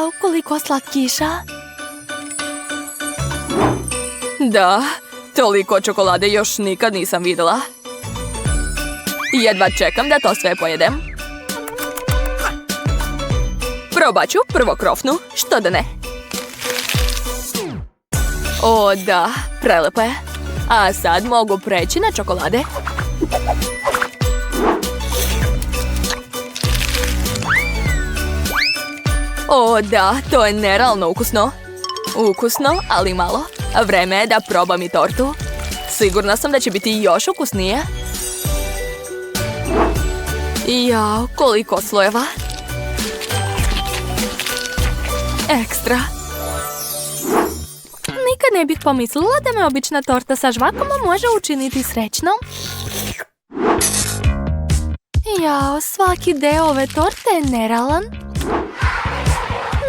Jao, koliko slatkiša. Da, toliko čokolade još nikad nisam vidjela. Jedva čekam da to sve pojedem. Probat ću prvo krofnu, što da ne. O da, prelepo je. A sad mogu preći na čokolade. O da, to je nerealno ukusno. Ukusno, ali malo. Vreme je da probam i tortu. Sigurna sam da će biti još ukusnije. Jao, koliko slojeva. Ekstra. Nikad ne bih pomislila da me obična torta sa žvakom može učiniti srećnom. Jao, svaki deo ove torte je nerealan.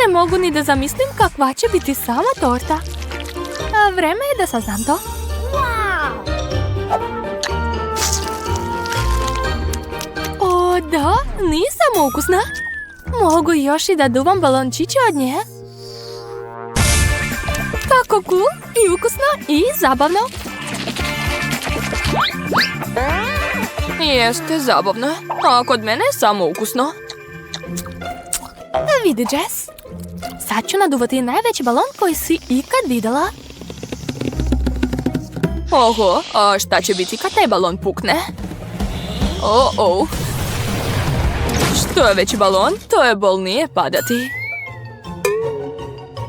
Ne mogu ni da zamislim kakva će biti sama torta. A vreme je da saznam to. O da, nisam ukusna. Mogu još i da duvam balončiće od nje. Kako cool, i ukusno, i zabavno. Jeste zabavno, a kod mene je samo ukusno. Vidi, Jess. Sad ću naduvati najveći balon koji si ikad vidjela. Oho, a šta će biti kad taj balon pukne? O-o. Što je veći balon, to je bolnije padati.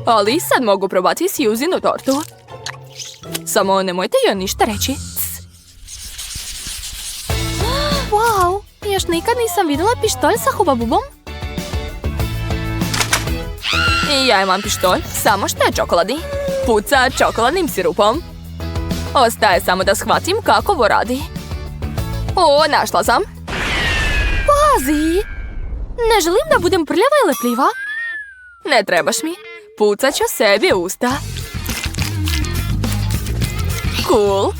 Ali sad mogu probati Susinu tortu. Samo nemojte joj ništa reći. Wow, još nikad nisam vidjela pištolj sa hubabubom. I ja imam pištolj, samo što je čokoladni. Puca čokoladnim sirupom. Ostaje samo da shvatim kako ovo radi. O, našla sam. Pazi! Ne želim da budem prljava i lepljiva. Ne trebaš mi. Pucat ću sebi usta. Cool.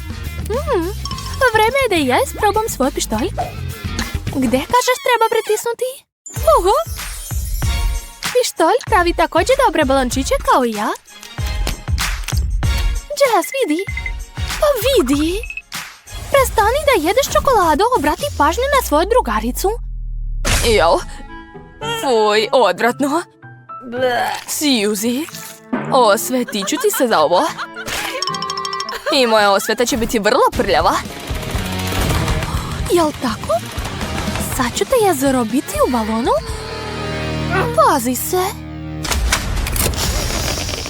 Vreme je da i ja isprobam svoj pištolj. Gdje kažeš treba pritisnuti? Oho! Pištolj pravi također dobre balončiće kao i ja. Jess, vidi. Pa vidi. Prestani da jedeš čokoladu, obrati pažnju na svoju drugaricu. Jao. Fuj, odvratno. Suzy. Osvetit ću ti se za ovo. I moja osveta će biti vrlo prljava. Jel tako? Sad ću te ja zarobiti u balonu. Pazi se.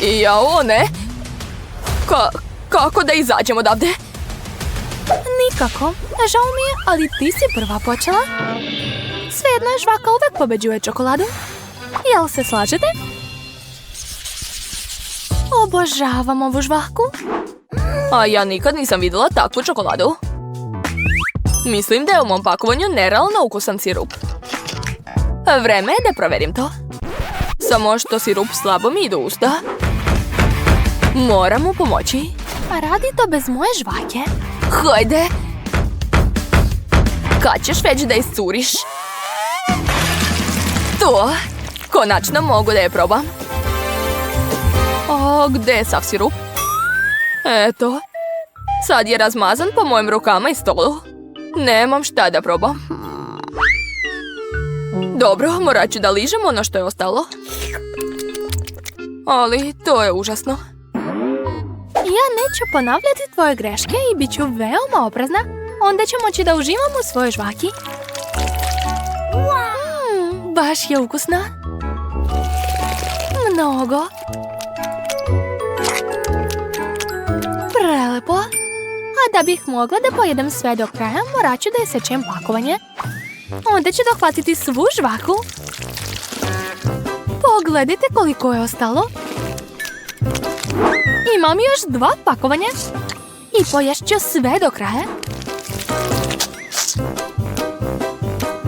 Jao, ne. Kako da izađem odavde? Nikako. Žao mi je, ali ti si prva počela. Svejedno je, žvaka uvek pobeđuje čokoladu. Jel se slažete? Obožavam ovu žvaku. A ja nikad nisam vidjela takvu čokoladu. Mislim da je u mom pakovanju nerealno ukusan sirup. Vreme je da proverim to. Samo što sirup slabo mi ide u usta. Moram mu pomoći. A radi to bez moje žvake. Hajde! Kad ćeš već da iscuriš? To! Konačno mogu da je probam. O, gdje je sav sirup? Eto. Sad je razmazan po mojim rukama i stolu. Nemam šta da probam. Dobro, morat ću da ližem ono što je ostalo. Ali to je užasno. Ja neću ponavljati tvoje greške i bit ću veoma oprezna. Onda ću moći da uživam u svojoj žvaki. Baš je ukusna. Mnogo. Prelepo. A da bih mogla da pojedem sve do kraja, morat ću da isečem pakovanje. Onda ću dohvatiti svu žvaku. Pogledajte koliko je ostalo. Imam još 2 pakovanja. I pojest ću sve do kraja.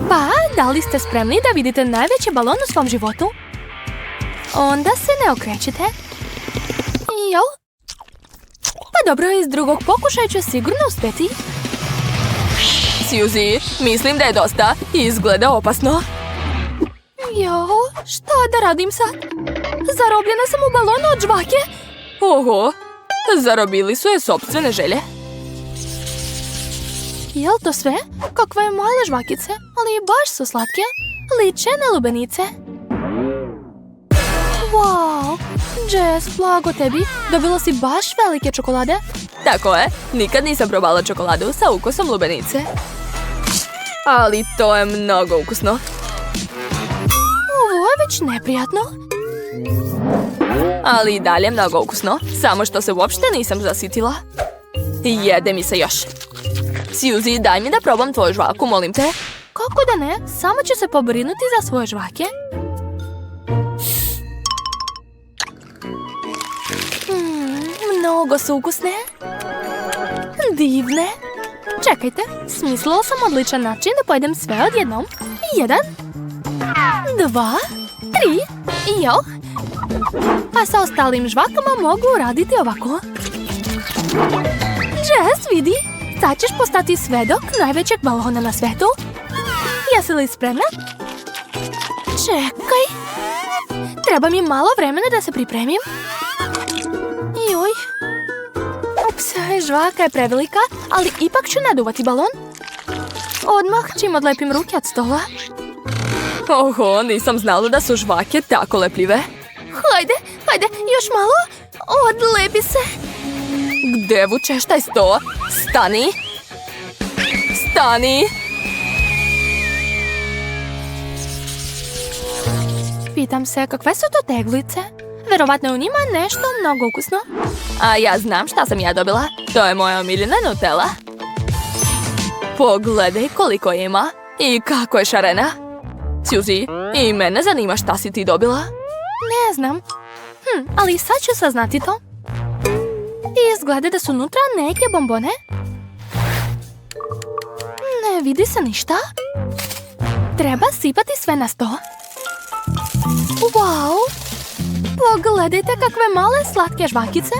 Pa, da li ste spremni da vidite najveći balon u svom životu? Onda se ne okrećite. Jel? Pa dobro, iz drugog pokušaja ću sigurno uspjeti. Suzy, mislim da je dosta. Izgleda opasno. Jo, što da radim sad? Zarobljena sam u balonu od žvake. Oho, zarobili su je sopstvene želje. Jel to sve? Kakve male žvakice, ali baš su slatke. Liče na lubenice. Wow, Jess, blago tebi. Dobila si baš velike čokolade. Tako je, nikad nisam probala čokoladu sa ukusom lubenice. Ali to je mnogo ukusno. Ovo je već neprijatno. Ali i dalje mnogo ukusno, samo što se uopšte nisam zasitila. Jede mi se još. Suzy, daj mi da probam tvoju žvaku, molim te. Kako da ne, samo ću se pobrinuti za svoje žvake. Mnogo su ukusne. Divne. Čekajte, smislila sam odličan način da pojedem sve odjednom. 1, 2, 3, jo. A sa ostalim žvakama mogu uraditi ovako. Jess, vidi, sad ćeš postati svedok najvećeg balona na svetu. Jesi li spremna? Čekaj. Treba mi malo vremena da se pripremim. Joj. Ups, žvaka je prevelika, ali ipak ću naduvati balon. Odmah čim odlepim ruke od stola. Oho, nisam znala da su žvake tako lepljive. Hajde, još malo. Odlepi se. Gde vučeš taj sto? Stani! Stani! Pitam se kakve su to teglice. Verovatno je u njima nešto mnogo ukusno. A ja znam šta sam ja dobila. To je moja omiljena Nutella. Pogledaj koliko ima i kako je šarena. Suzy, i mene zanima šta si ti dobila. Ne znam. Ali sad ću saznati to. Izgleda da su unutra neke bombone. Ne vidi se ništa. Treba sipati sve na sto. Wow! Pogledajte kakve male slatke žvakice.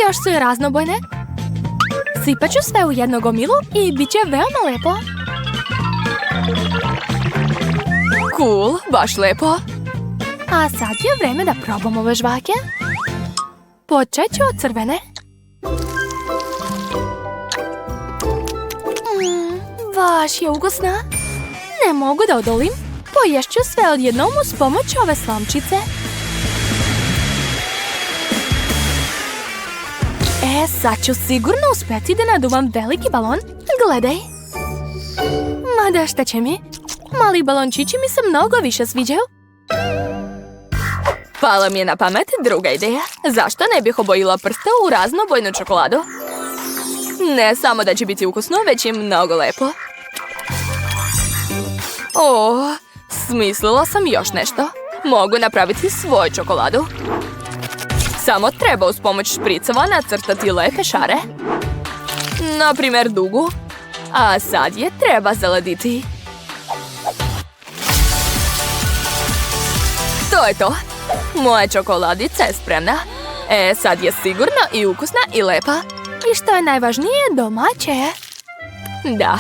Još su i raznobojne. Sipat ću sve u jednu gomilu i bit će veoma lepo. Cool, baš lepo. A sad je vreme da probam ove žvake. Počet ću od crvene. Baš je ukusna. Ne mogu da odolim. Poješću sve odjednom uz pomoć ove slamčice. Sad ću sigurno uspjeti da naduvam veliki balon. Gledaj. Mada šta će mi? Mali balončići mi se mnogo više sviđaju. Pala mi je na pamet druga ideja. Zašto ne bih obojila prste u raznobojnu čokoladu? Ne samo da će biti ukusno, već i mnogo lepo. Smislila sam još nešto. Mogu napraviti svoju čokoladu. Samo treba uz pomoć špricova nacrtati lepe šare. Naprimjer dugu. A sad je treba zaladiti. To je to. Moja čokoladica je spremna. Sad je sigurno i ukusna i lepa. I što je najvažnije, domaće je. Da.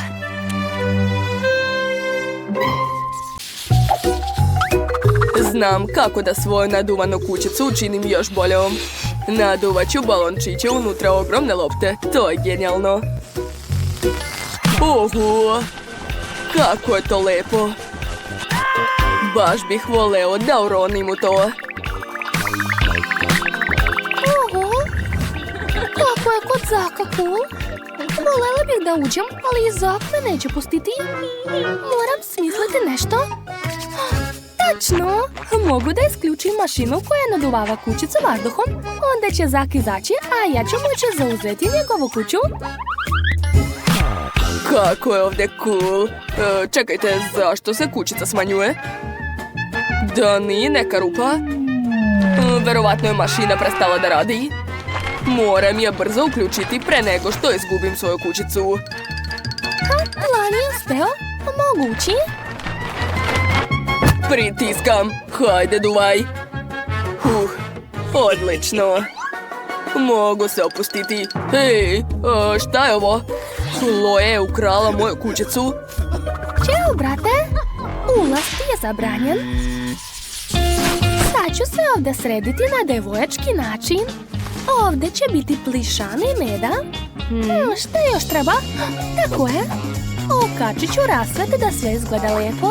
Znam kako da svoju naduvanu kućicu učinim još boljom. Naduvat ću balončiće unutra ogromne lopte. To je genijalno. Oho! Kako je to lepo. Baš bih voleo da uronim u to. Oho! Kako je kod Zaka cool. Volela bih da uđem, ali Zak me neće pustiti. Moram smisliti nešto. Tačno! Mogu da isključim mašinu koja naduvava kućicu vazduhom. Onda će Zak izaći, a ja ću moći zauzeti njegovu kuću. Kako je ovdje cool. Čekajte, zašto se kućica smanjuje? Da nije neka rupa? Verovatno je mašina prestala da radi. Moram je brzo uključiti pre nego što izgubim svoju kućicu. Lani je uspeo? Mogući? Pritiskam. Hajde, duvaj. Odlično. Mogu se opustiti. Hej, šta je ovo? Chloe je ukrala moju kućicu. Ćao, brate. Ulaz ti je zabranjen. Sad ću sve ovdje srediti na devojački način. Ovdje će biti plišana i meda. Šta još treba? Tako je. Okačit ću rasvet da sve izgleda lijepo.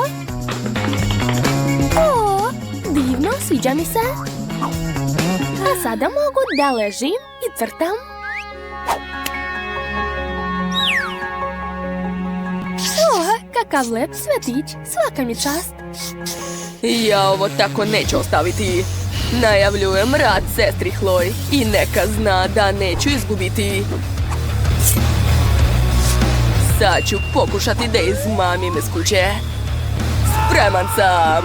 O, divno, sviđa mi se. A sada mogu da ležim i crtam. O, kakav lep svetić, svaka mi čast. Ja ovo tako neću ostaviti. Najavljujem rad sestri Chloe i neka zna da neću izgubiti. Sad ću pokušati da izmamim iz kuće. Spreman sam.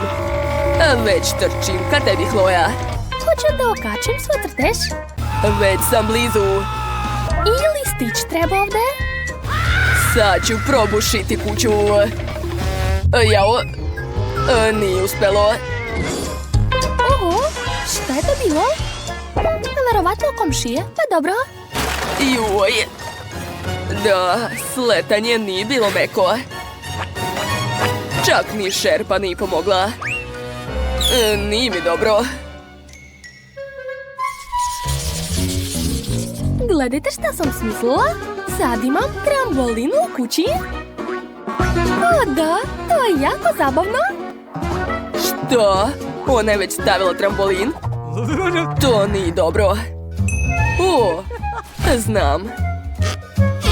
Već trčim ka tebi, Chloe. Hoću da okačim svoj crtež. Već sam blizu. I listić treba ovdje. Sad ću probušiti kuću. Jao, nije uspelo. Oho, šta je to bilo? Verovatno komšije, pa dobro. Juj. Da, sletanje nije bilo meko. Čak ni šerpa nije pomogla. Nije mi dobro. Gledajte šta sam smislila. Sad imam trambolin u kući. O da, to je jako zabavno. Što? Ona je već stavila trambolin? To nije dobro. O, znam.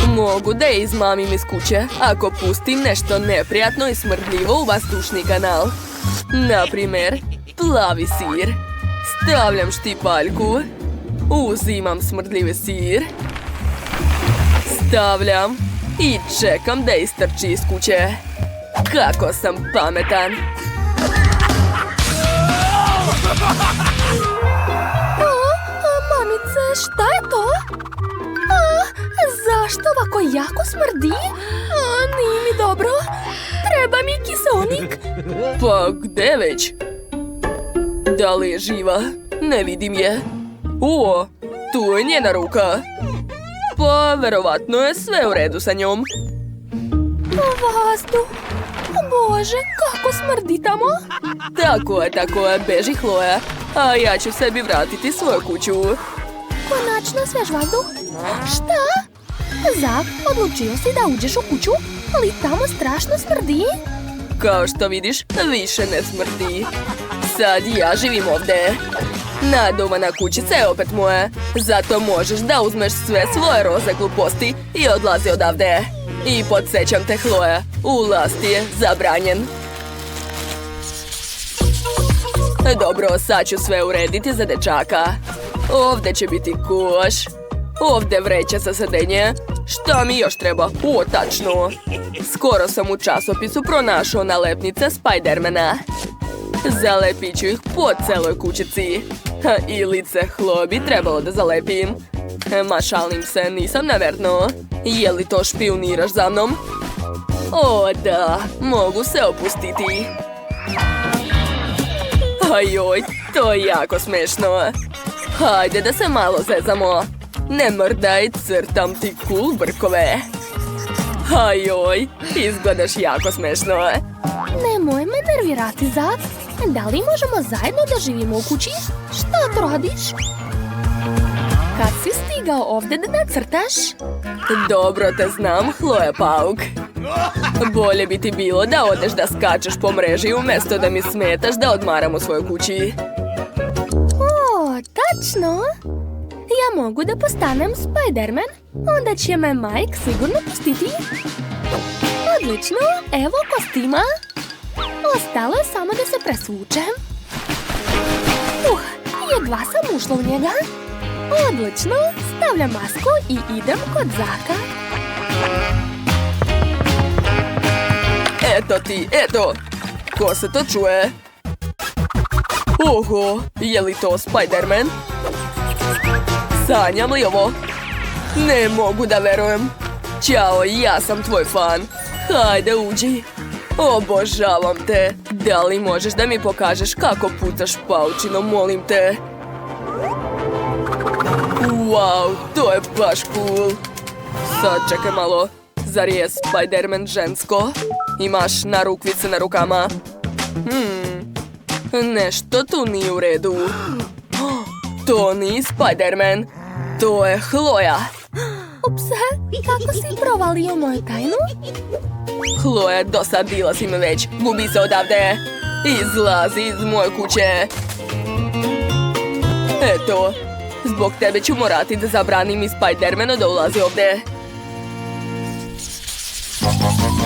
Mogu da je izmamim iz kuće ako pustim nešto neprijatno i smrdljivo u vazdušni kanal. Naprimjer, plavi sir. Stavljam štipaljku. Uzimam smrdljivi sir. Stavljam i čekam da istrči iz kuće. Kako sam pametan. Mamice, šta je to? Zašto ovako jako smrdi? Nije mi dobro. Treba mi kiseonik. Pa gde već? Da li je živa? Ne vidim je. O, tu je njena ruka. Pa verovatno je sve u redu sa njom. Vazduh. Bože, kako smrdi tamo. Tako je, beži Chloe. A ja ću sebi vratiti svoju kuću. Konačno svež vazduh. Šta? Zak, odlučio si da uđeš u kuću, ali tamo strašno smrdi. Kao što vidiš, više ne smrdi. Sad ja živim ovdje. Nadumana kućica je opet moja. Zato možeš da uzmeš sve svoje roze gluposti i odlazi odavde. I podsjećam te, Chloe, ulaz ti je zabranjen. Dobro, sad ću sve urediti za dečaka. Ovdje će biti koš. Ovdje vreća za sedenje. Šta mi još treba? O, tačno. Skoro sam u časopisu pronašao nalepnice Spidermana. Zalepit ću ih po celoj kućici. I lice Chloe bi trebalo da zalepim. Ma šalim se, nisam naverno. Je li to špijuniraš za mnom? O da, mogu se opustiti. Ajoj, to je jako smešno. Hajde da se malo zezamo. Ne mrdaj, crtam ti cool brkove. Ajoj, izgledaš jako smešno. Nemoj me nervirati, Zak. Da li možemo zajedno da živimo u kući? Šta to radiš? Kad si stigao ovdje da nacrtaš? Dobro te znam, Chloe Pauk. Bolje bi ti bilo da odeš da skačeš po mreži umjesto da mi smetaš da odmaram u svojoj kući. O, tačno. Ja mogu da postanem Spiderman, onda će me Mike sigurno pustiti. Odlično, evo kostima. Ostalo je samo da se presvučem. Jedva sam ušla u njega. Odlično, stavljam masku i idem kod Zaka. Eto ti, eto. Ko se to čuje? Oho, je li to Spiderman? Sanjam li ovo? Ne mogu da verujem. Ćao, ja sam tvoj fan. Hajde, uđi. Obožavam te. Da li možeš da mi pokažeš kako pucaš paučinom, molim te? Wow, to je baš cool. Sad čekaj malo. Zar je Spiderman žensko? Imaš narukvice na rukama? Nešto tu nije u redu. To nije Spider-Man. To je Chloe. Ups, kako si provalio moju tajnu? Chloe, dosadila si me već. Gubi se odavde. Izlazi iz moje kuće. Eto, zbog tebe ću morati da zabranim i Spider-Manu da ulazi ovde.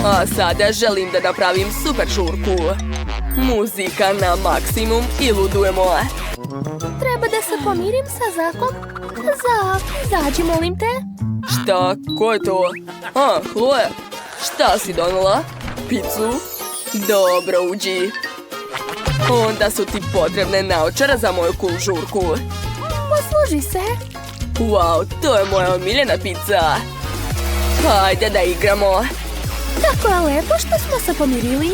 A sada želim da napravim super žurku. Muzika na maksimum i ludujemo. Treba da se pomirim sa Zakom. Zak, izađi, molim te. Šta? Ko je to? A, Chloe, šta si donela? Picu? Dobro, uđi. Onda su ti potrebne naočare za moju cool žurku. Posluži se. Wow, to je moja omiljena pizza. Hajde da igramo. Kako je lepo što smo se pomirili.